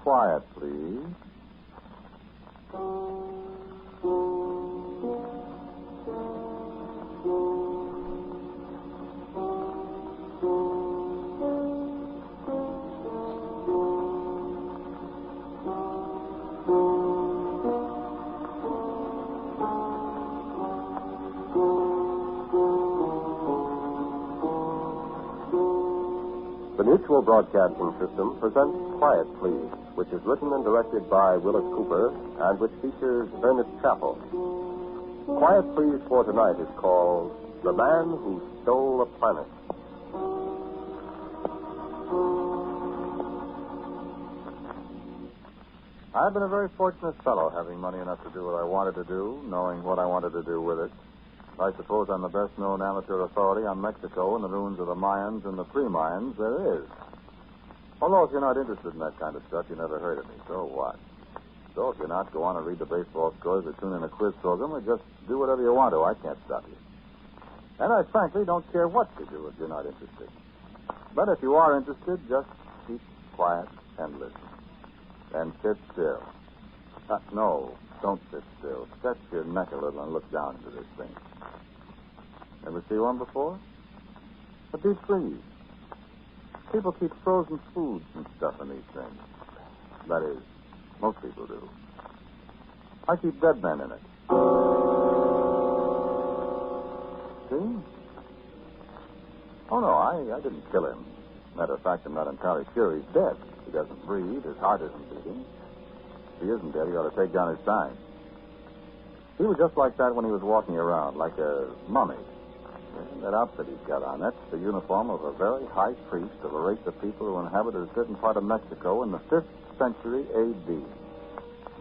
quiet, please. The Mutual Broadcasting System presents Quiet Please, which is written and directed by Willis Cooper and which features Ernest Chappell. Quiet Please for tonight is called The Man Who Stole a Planet. I've been a very fortunate fellow, having money enough to do what I wanted to do, knowing what I wanted to do with it. I suppose I'm the best-known amateur authority on Mexico and the ruins of the Mayans and the pre-Mayans there is. Although if you're not interested in that kind of stuff, you never heard of me. So what? So if you're not, go on and read the baseball scores or tune in a quiz program or just do whatever you want to. I can't stop you. And I frankly don't care what you do if you're not interested. But if you are interested, just keep quiet and listen. And sit still. No, don't sit still. Stretch your neck a little and look down into this thing. Ever see one before? A deep freeze. People keep frozen foods and stuff in these things. That is, most people do. I keep dead men in it. See? Oh, no, I didn't kill him. Matter of fact, I'm not entirely sure he's dead. He doesn't breathe. His heart isn't beating. If he isn't dead, he ought to take down his sign. He was just like that when he was walking around, like a mummy. And that outfit he's got on, that's the uniform of a very high priest of a race of people who inhabited a certain part of Mexico in the 5th century A.D.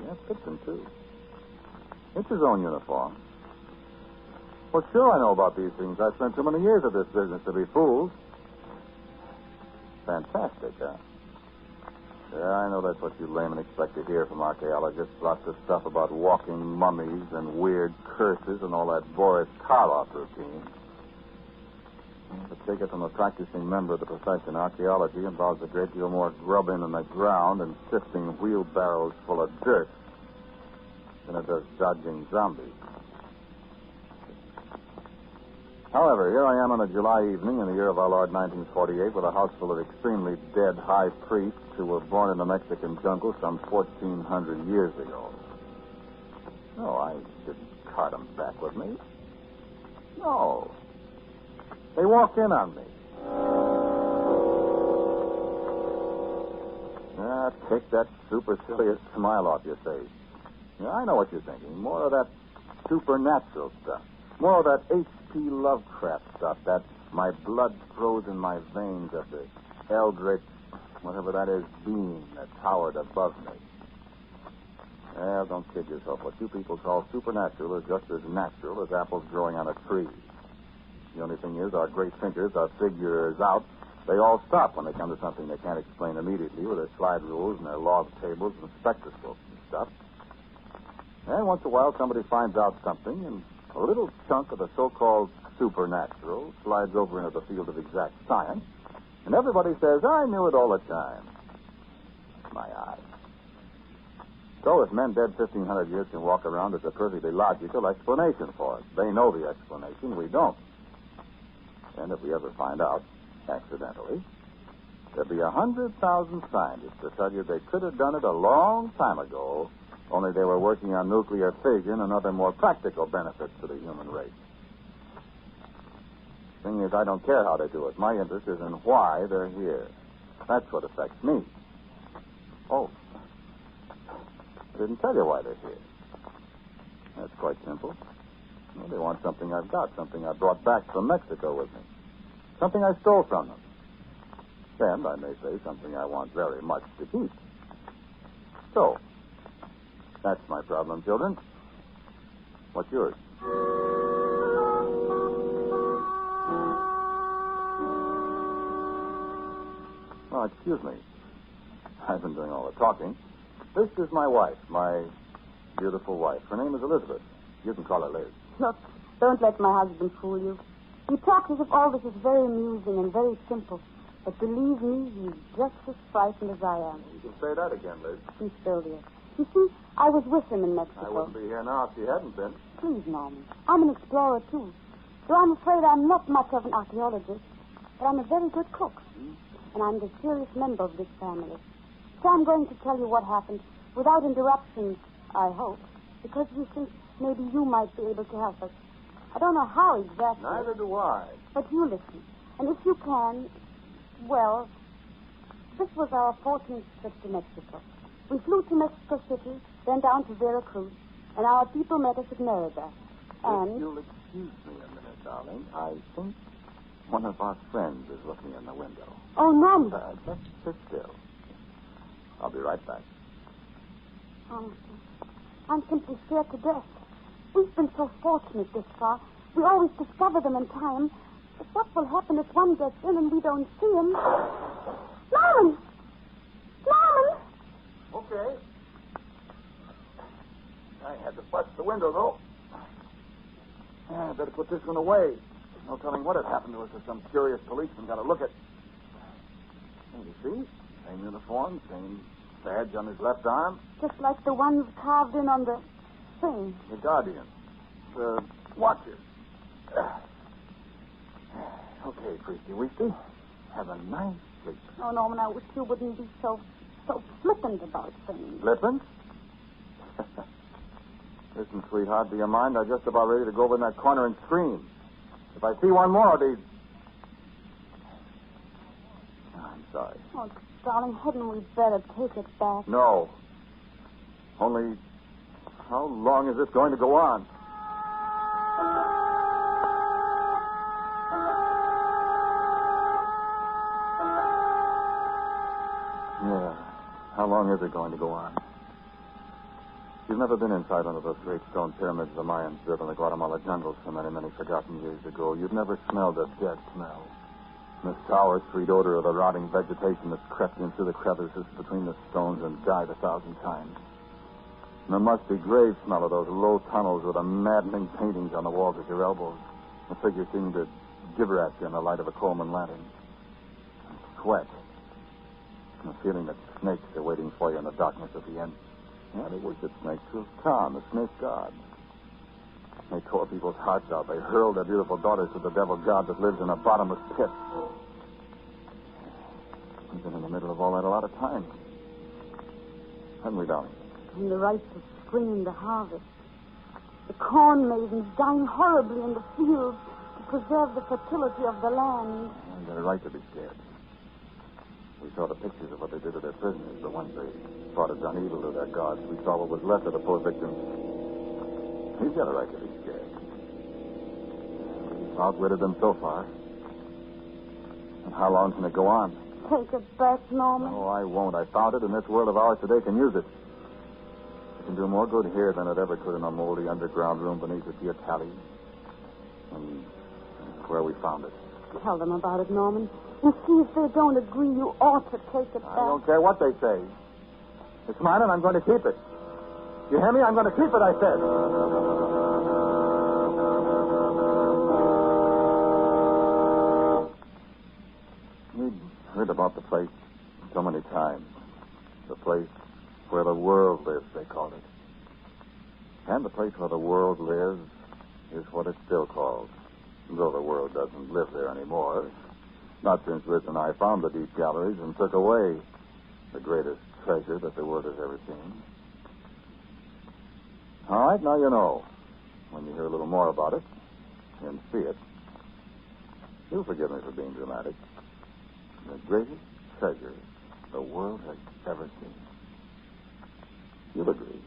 Yeah, fits him, too. It's his own uniform. Well, sure I know about these things. I've spent too many years at this business to be fooled. Fantastic, huh? Yeah, I know that's what you laymen expect to hear from archaeologists. Lots of stuff about walking mummies and weird curses and all that Boris Karloff routine. But take it from a practicing member of the profession, archaeology involves a great deal more grubbing in the ground and sifting wheelbarrows full of dirt than it does dodging zombies. However, here I am on a July evening in the year of our Lord 1948 with a house full of extremely dead high priests who were born in the Mexican jungle some 1,400 years ago. No, I didn't cart them back with me. No. They walked in on me. Take that supercilious smile off your face. Yeah, I know what you're thinking. More of that supernatural stuff. More of that H.P. Lovecraft stuff. That my blood froze in my veins of the eldritch, whatever that is, being that towered above me. Well, don't kid yourself. What you people call supernatural is just as natural as apples growing on a tree. The only thing is, our great thinkers, our figures out, they all stop when they come to something they can't explain immediately with their slide rules and their log tables and spectroscopes and stuff. And once in a while, somebody finds out something, and a little chunk of the so-called supernatural slides over into the field of exact science, and everybody says, I knew it all the time. My eyes. So if men dead 1,500 years can walk around, there's a perfectly logical explanation for it. They know the explanation. We don't. And if we ever find out, accidentally, there'll be 100,000 scientists to tell you they could have done it a long time ago, only they were working on nuclear fission and other more practical benefits to the human race. Thing is, I don't care how they do it. My interest is in why they're here. That's what affects me. Oh, I didn't tell you why they're here. That's quite simple. Well, they want something I've got, something I brought back from Mexico with me. Something I stole from them. And, I may say, something I want very much to keep. So, that's my problem, children. What's yours? Oh, excuse me. I've been doing all the talking. This is my wife, my beautiful wife. Her name is Elizabeth. You can call her Liz. Look, don't let my husband fool you. He talks as if all this is very amusing and very simple. But believe me, he's just as frightened as I am. You can say that again, Liz. He's still there. You see, I was with him in Mexico. I wouldn't be here now if you hadn't been. Please, Norman. I'm an explorer, too. Though I'm afraid I'm not much of an archaeologist, but I'm a very good cook. And I'm the serious member of this family. So I'm going to tell you what happened without interruptions, I hope, because we think maybe you might be able to help us. I don't know how exactly. Neither do I. But you listen. And if you can, well, this was our 14th trip to Mexico. We flew to Mexico City, then down to Veracruz, and our people met us at Merida. And... If you'll excuse me a minute, darling, I think one of our friends is looking in the window. Oh, Norman. Just sit still. I'll be right back. I'm simply scared to death. We've been so fortunate this far. We always discover them in time. But what will happen if one gets in and we don't see him? Norman! Norman! Okay. I had to bust the window, though. I better put this one away. No telling what had happened to us if some curious policeman got a look at... And you see? Same uniform, same badge on his left arm. Just like the ones carved in on the thing. The Guardian. The Watcher. Okay, Priesty Weesty. Have a nice sleep. Oh, Norman, I wish you wouldn't be so flippant about things. Flippant? Listen, sweetheart, do you mind? I'm just about ready to go over in that corner and scream. If I see one more of these... I'm sorry. Oh, darling, hadn't we better take it back? No. Only, how long is this going to go on? Yeah. How long is it going to go on? You've never been inside one of those great stone pyramids the Mayans built in the Guatemala jungles so many, many forgotten years ago. You've never smelled that dead smell. The sour, sweet odor of the rotting vegetation that's crept in through the crevices between the stones and died 1,000 times. And the musty grave smell of those low tunnels with the maddening paintings on the walls at your elbows. The figures seem to gibber at you in the light of a Coleman lantern. And sweat. And the feeling that snakes are waiting for you in the darkness of the end. Yeah, they worship snakes with Khan, the snake god. They tore people's hearts out. They hurled their beautiful daughters to the devil god that lives in a bottomless pit. We've been in the middle of all that a lot of times. Haven't we, darling? And the rites of spring and the harvest. The corn maidens dying horribly in the fields to preserve the fertility of the land. And they're right to be scared. We saw the pictures of what they did to their prisoners, the ones they thought had done evil to their gods. We saw what was left of the poor victims. He's got a right to be scared. We've outwitted them so far. And how long can it go on? Take it back, Norman. No, I won't. I found it, and this world of ours today can use it. It can do more good here than it ever could in a moldy underground room beneath the Teocalli. And where we found it. Tell them about it, Norman. And see if they don't agree you ought to take it back. I don't care what they say. It's mine, and I'm going to keep it. You hear me? I'm going to keep it, I said. We'd heard about the place so many times. The place where the world lives, they called it. And the place where the world lives is what it's still called, though the world doesn't live there anymore. Not since Liz and I found the deep galleries and took away the greatest treasure that the world has ever seen. All right, now you know. When you hear a little more about it and see it, you'll forgive me for being dramatic. The greatest treasure the world has ever seen. You'll agree.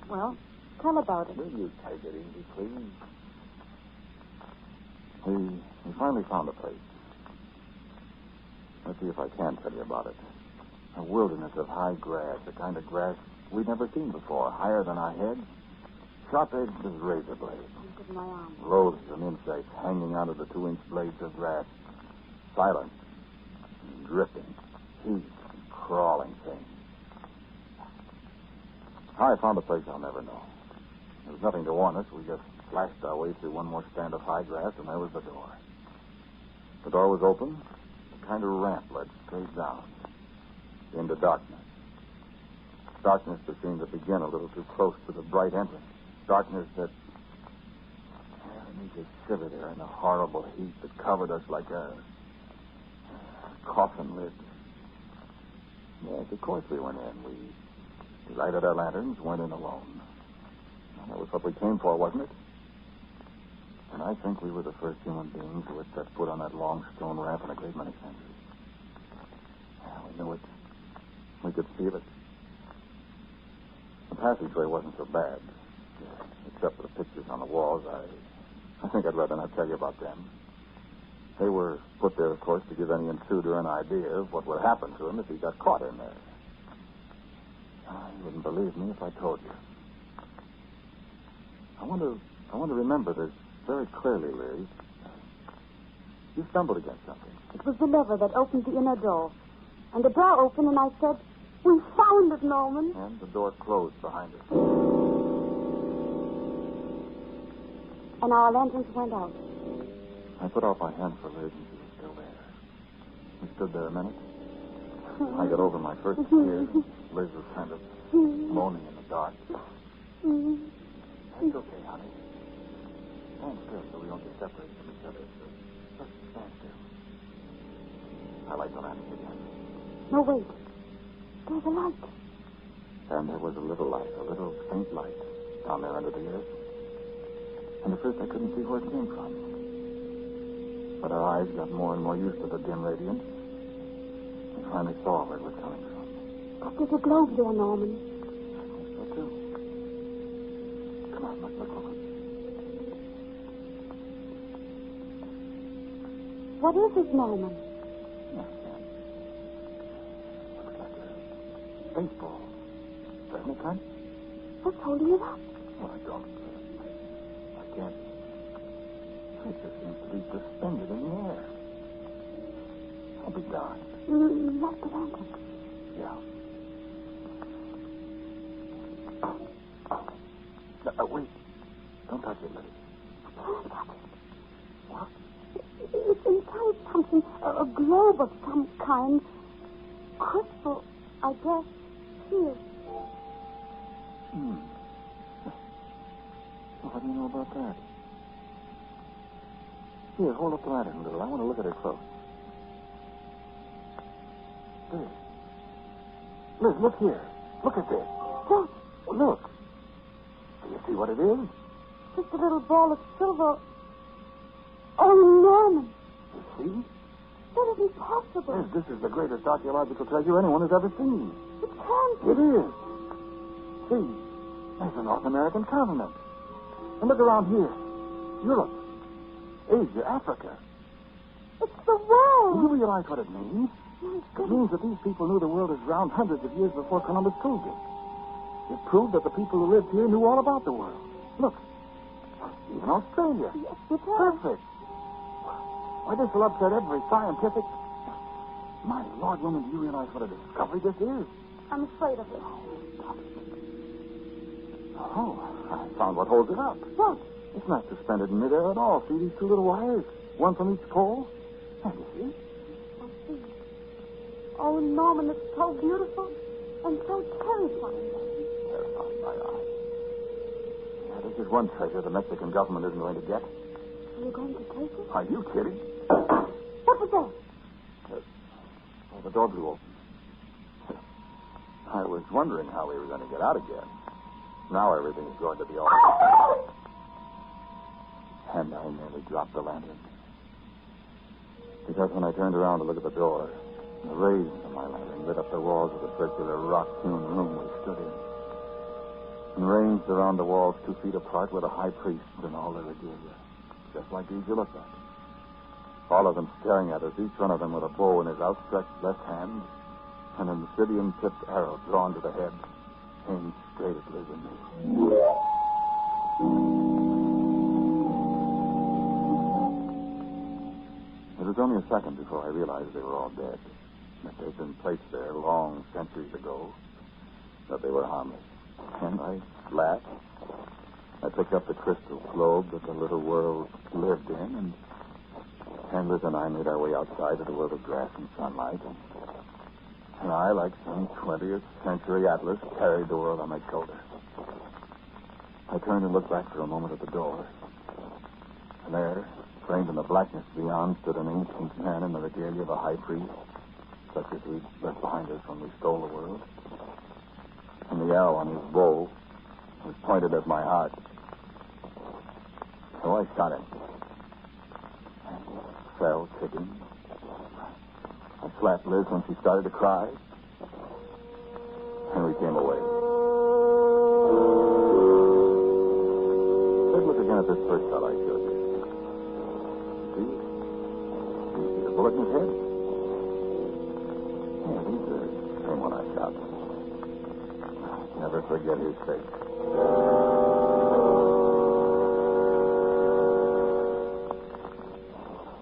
Well, tell about it. Will you take it easy, please? We finally found a place. Let's see if I can tell you about it. A wilderness of high grass, the kind of grass we'd never seen before, higher than our heads, sharp-edged as razor blades. Look at my arm. Loathsome insects hanging out of the 2-inch blades of grass. Silent, and dripping, heat, and crawling things. How I found the place, I'll never know. There was nothing to warn us. We just flashed our way through one more stand of high grass, and there was the door. The door was open. kind of ramp led straight down into darkness. Darkness that seemed to begin a little too close to the bright entrance. Darkness that... we just shivered there in a horrible heat that covered us like a coffin lid. Yes, of course we went in. We lighted our lanterns, went in alone. And that was what we came for, wasn't it? And I think we were the first human beings who had set foot on that long stone ramp in a great many centuries. Yeah, we knew it. We could feel it. The passageway wasn't so bad. Except for the pictures on the walls, I think I'd rather not tell you about them. They were put there, of course, to give any intruder an idea of what would happen to him if he got caught in there. You wouldn't believe me if I told you. I want to remember this very clearly, Liz. You stumbled against something. It was the lever that opened the inner door. And the door opened, and I said, "We found it, Norman." And the door closed behind us. And our lanterns went out. I put out my hand for Liz, and she was still there. We stood there a minute. I got over my first fear. Liz was kind of moaning in the dark. It's okay, honey. Stand still so we don't get separated from each other. Just stand still. I light the lantern again. No, wait. There's a light. And there was a little light, a little faint light, down there under the earth. And at first I couldn't see where it came from. But our eyes got more and more used to the dim radiance. We finally saw where it was coming from. But there's a globe there, Norman. I think so, too. Come on, let's look over. What is it, Norman? Yes, Sam. Looks like a baseball. Doesn't it, Clint? What's holding it up? Well, I don't. I can't. It just seems to be suspended in the air. I'll be darned. Light the lantern. Yeah. Wait. Don't touch it, Liddy. Can't touch it. What? It's inside something, a globe of some kind. Crystal, I guess. Here. Well, what do you know about that? Here, hold up the lantern a little. I want to look at it close. Liz, look here. Look at this. What? Well, look. Do you see what it is? Just a little ball of silver. Oh, Norman. You see? That isn't possible. Liz, this is the greatest archaeological treasure anyone has ever seen. It can't be. It is. See, there's the North American continent. And look around here. Europe, Asia, Africa. It's the world. Do you realize what it means? My It goodness. means that these people knew the world is round hundreds of years before Columbus proved it. It proved that the people who lived here knew all about the world. Look, even Australia. Yes, it is. Perfect. Why, this will upset every scientific... My Lord, woman, do you realize what a discovery this is? I'm afraid of it. Oh, I found what holds it up. What? It's not suspended in midair at all. See these two little wires? One from each pole? And you see? I see. Oh, Norman, it's so beautiful and so terrifying. Terrifying, my eye. Yeah, this is one treasure the Mexican government isn't going to get. Are you going to take it? Are you kidding? What was that? Oh, the door blew open. I was wondering how we were going to get out again. Now everything's going to be all right. And I nearly dropped the lantern. Because when I turned around to look at the door, the rays of my lantern lit up the walls of the circular rock-hewn room we stood in. And ranged around the walls 2 feet apart were the high priests and all their regalia. Just like these you looked at. All of them staring at us, each one of them with a bow in his outstretched left hand, and an obsidian-tipped arrow drawn to the head, aimed straight at Liz and me. It was only a second before I realized they were all dead. That they'd been placed there long centuries ago. That they were harmless. And I laughed. I picked up the crystal globe that the little world lived in, Liz and I made our way outside to the world of grass and sunlight. And I, like some 20th century Atlas, carried the world on my shoulder. I turned and looked back for a moment at the door. And there, framed in the blackness beyond, stood an ancient man in the regalia of a high priest, such as we'd left behind us when we stole the world. And the arrow on his bow was pointed at my heart. So I shot him. And he fell kicking. I slapped Liz when she started to cry. And we came away. Let's look again at this first shot I showed you. See? You see the bullet in his head? Yeah, he's the same one I shot. Never forget his face.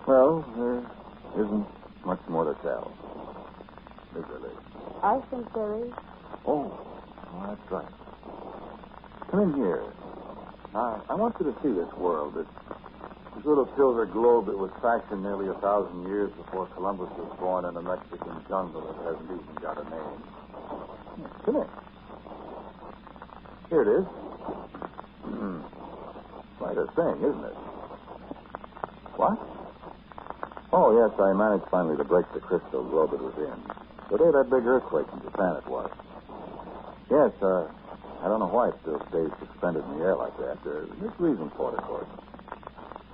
Well, there isn't much more to tell. Is there, Liz? I think there is. Oh, that's right. Come in here. I want you to see this world, this little silver globe that was fashioned nearly 1,000 years before Columbus was born in a Mexican jungle that hasn't even got a name. Come in. Here it is. Quite a thing, isn't it? What? Oh, yes, I managed finally to break the crystal globe it was in. The day of that big earthquake in Japan it was. Yes, I don't know why it still stays suspended in the air like that. There's reason for it, of course.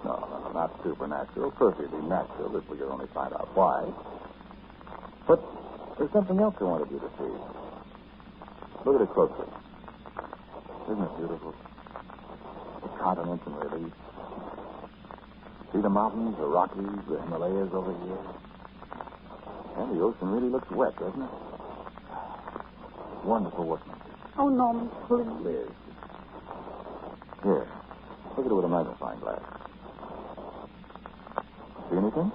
No, not supernatural. Perfectly natural if we could only find out why. But there's something else I wanted you to see. Look at it closely. Isn't it beautiful? The continents in relief. See the mountains, the Rockies, the Himalayas over here? And the ocean really looks wet, doesn't it? Wonderful workmanship. Oh, Norman, please. Liz. Here. Look at it with a magnifying glass. See anything?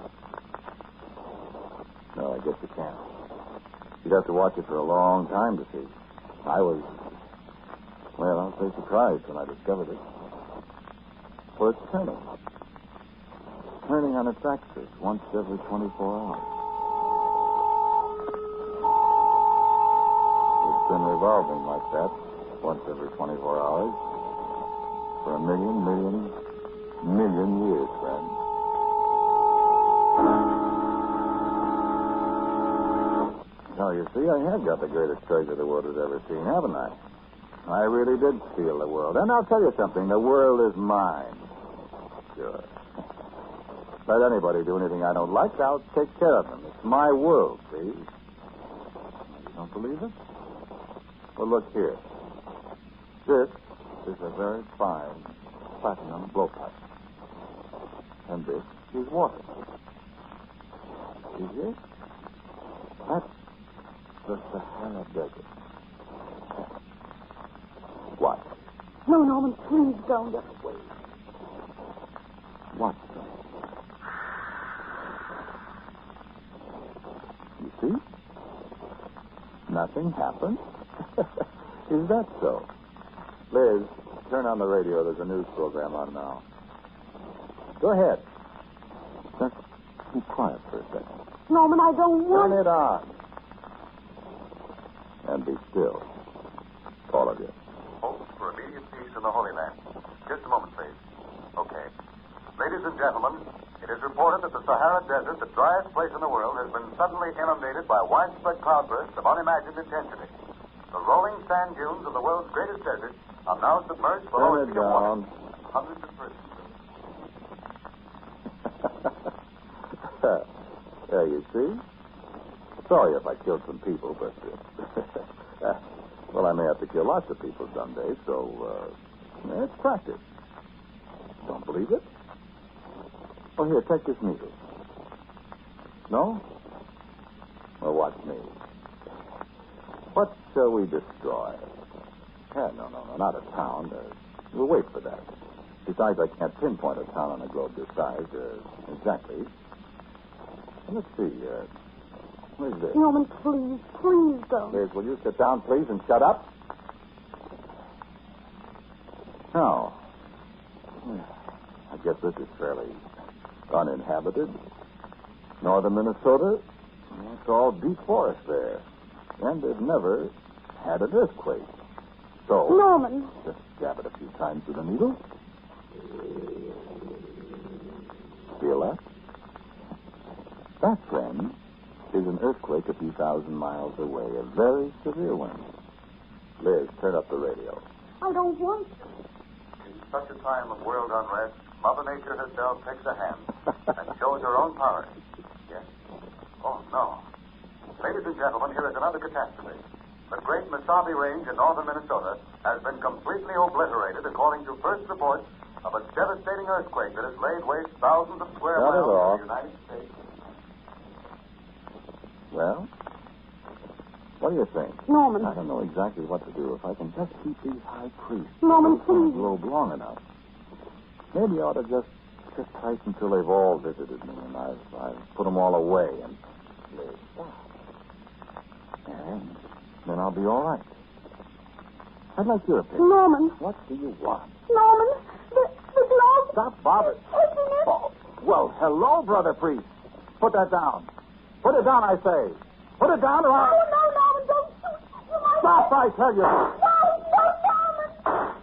No, I guess you can't. You'd have to watch it for a long time to see. I was, well, I'll say surprised when I discovered it. For it's turning. Turning on its axis once every 24 hours. It's been revolving like that once every 24 hours for a million years, friend. Now, you see, I have got the greatest treasure the world has ever seen, haven't I? I really did steal the world. And I'll tell you something, the world is mine. Sure. Let anybody do anything I don't like, I'll take care of them. It's my world, see? You don't believe it? Well, look here. This is a very fine platinum blowpipe. And this is water. See here? That's the Sahara Desert. What? No, Norman, please don't. Wait. What? You see? Nothing happened. Is that so? Liz, turn on the radio. There's a news program on now. Go ahead. Just be quiet for a second. Norman, I don't want... Turn it on. And be still. All of you. Hopes for immediate peace in the Holy Land. Just a moment, please. Okay. Ladies and gentlemen, it is reported that the Sahara Desert, the driest place in the world, has been suddenly inundated by widespread cloudbursts of unimagined intensity. The rolling sand dunes of the world's greatest desert are now submerged below a Turn it sea of water. down. Hundreds of persons. There, you see? Sorry if I killed some people, but... well, I may have to kill lots of people someday, so, it's practice. Don't believe it? Oh, here, take this needle. No? Well, watch me. What shall we destroy? No, not a town. We'll wait for that. Besides, I can't pinpoint a town on a globe this size. Exactly. Let's see. Where's this? Norman, please don't. Liz, will you sit down, please, and shut up? Now, I guess this is fairly uninhabited. Northern Minnesota, it's all deep forest there. And they've never had an earthquake. So, Norman. just jab it a few times with a needle. Feel that? That, friend, is an earthquake a few thousand miles away. A very severe one. Liz, turn up the radio. I don't want to. In such a time of world unrest, Mother Nature herself takes a hand and shows her own power. Yes. Oh, no. Ladies and gentlemen, here is another catastrophe. The great Mesabi Range in northern Minnesota has been completely obliterated, according to first reports of a devastating earthquake that has laid waste thousands of square Not at miles all. of the United States. Well, what do you think? Norman. I don't know exactly what to do. If I can just keep these high priests Norman, from the please. globe long enough. Maybe I ought to just sit tight until they've all visited me and I've put them all away and live. And then I'll be all right. I'd like your opinion. Norman. What do you want? Norman. The glove. Stop bothering. Taking it. Oh, well, hello, Brother Priest. Put that down. Put it down, I say. Put it down or No, I'll... Norman, don't shoot. You might... Stop, I tell you. No, Norman.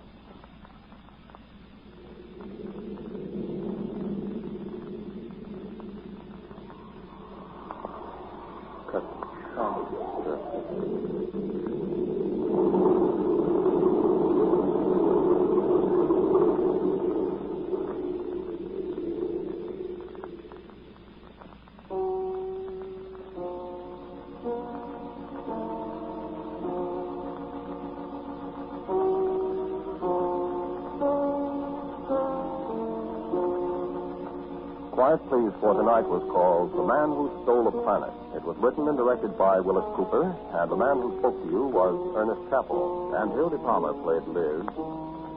Quiet Please for tonight was called The Man Who Stole a Planet. It was written and directed by Willis Cooper, and the man who spoke to you was Ernest Chappell. And Hildy Palmer played Liz.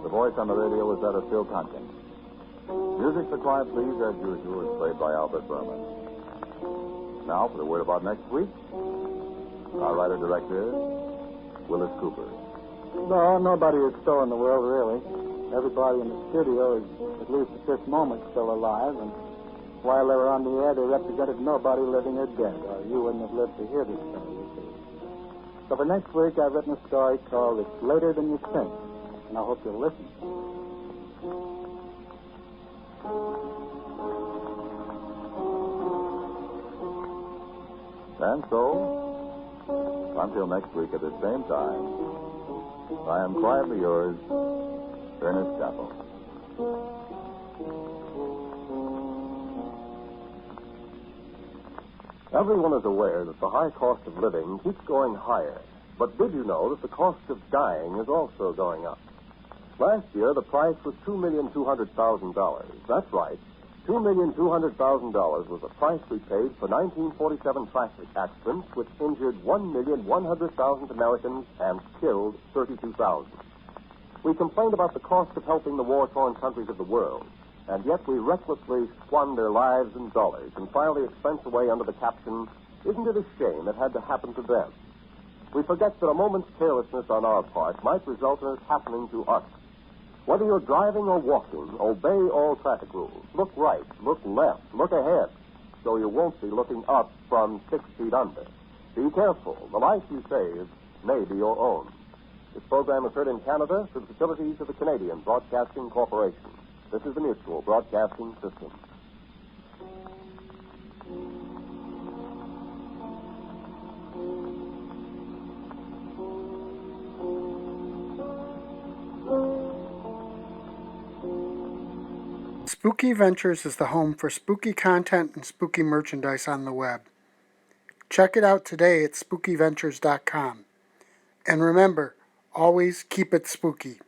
The voice on the radio was that of Phil Conkin. Music for Quiet Please, as usual, is played by Albert Berman. Now, for the word about next week, our writer-director, Willis Cooper. No, nobody is stolen the world, really. Everybody in the studio is, at least at this moment, still alive, and while they were on the air, they represented nobody living or dead, or you wouldn't have lived to hear this story, you see. So for next week, I've written a story called It's Later Than You Think, and I hope you'll listen. And so, until next week at the same time, I am quietly yours, Ernest Chappell. Everyone is aware that the high cost of living keeps going higher. But did you know that the cost of dying is also going up? Last year, the price was $2,200,000. That's right. $2,200,000 was the price we paid for 1947 traffic accidents which injured 1,100,000 Americans and killed 32,000. We complained about the cost of helping the war-torn countries of the world, and yet we recklessly squander lives and dollars and file the expense away under the caption, "Isn't it a shame it had to happen to them?" We forget that a moment's carelessness on our part might result in it happening to us. Whether you're driving or walking, obey all traffic rules. Look right, look left, look ahead, so you won't be looking up from 6 feet under. Be careful. The life you save may be your own. This program is heard in Canada through the facilities of the Canadian Broadcasting Corporation. This is the Mutual Broadcasting System. Spooky Ventures is the home for spooky content and spooky merchandise on the web. Check it out today at spookyventures.com. And remember, always keep it spooky.